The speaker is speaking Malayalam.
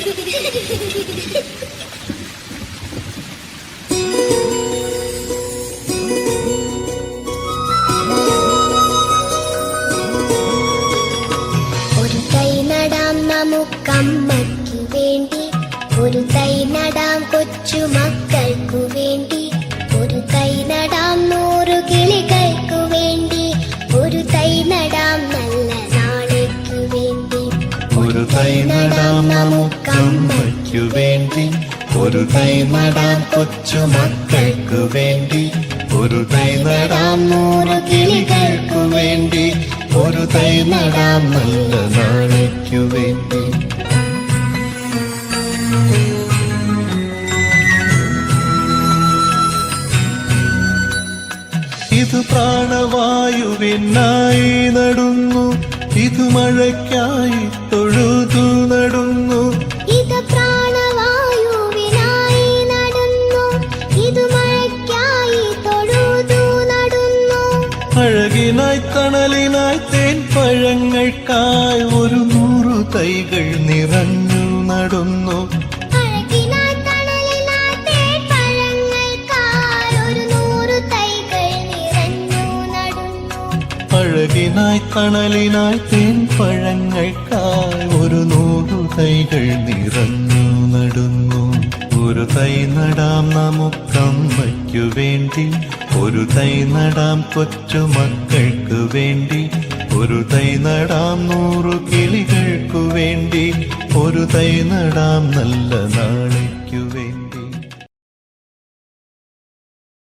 ഒരു തൈ നടാം നമുക്കമ്മയ്ക്കു വേണ്ടി, ഒരു തൈ നടാം കൊച്ചു മക്കൾക്കു വേണ്ടി, ഒരു തൈ നടാം 100 കിളികൾക്കു വേണ്ടി, ഒരു തൈ നടാം നല്ല നാളേക്കു വേണ്ടി. ഒരു തൈ നടാം നമുക്കമ്മയ്ക്കു വേണ്ടി, ഒരു തൈ നടാം കൊച്ചു മക്കൾക്കു വേണ്ടി, ഒരു തൈ നടാം 100 കിളികൾക്കു വേണ്ടി, ഒരു തൈ നടാം നല്ല നാളേക്കു വേണ്ടി. ഇത് പ്രാണവായുവിനായി നടുന്നു, ഇത് മഴയ്ക്കായി തൊഴുതു നടുന്നു. ഇത് പ്രാണവായുവിനായി നടുന്നു, ഇത് മഴയ്ക്കായി തൊഴുതു നടുന്നു. അഴകിനായി തണലിനായി തേൻ പഴങ്ങൾക്കായി 100 തൈകൾ നിറഞ്ഞു നടുന്നു. അഴകിനായി തണലിനായി തേൻ പഴങ്ങൾക്കായി 100 തൈകൾ നിറഞ്ഞു നടുന്നു. ഒരു തൈ നടാം നമുക്കമ്മയ്ക്കു വേണ്ടി, ഒരു തൈ നടാം കൊച്ചു മക്കൾക്കു വേണ്ടി, ഒരു തൈ നടാം 100 കിളികൾക്കു വേണ്ടി, ഒരു തൈ നടാം നല്ല നാളെ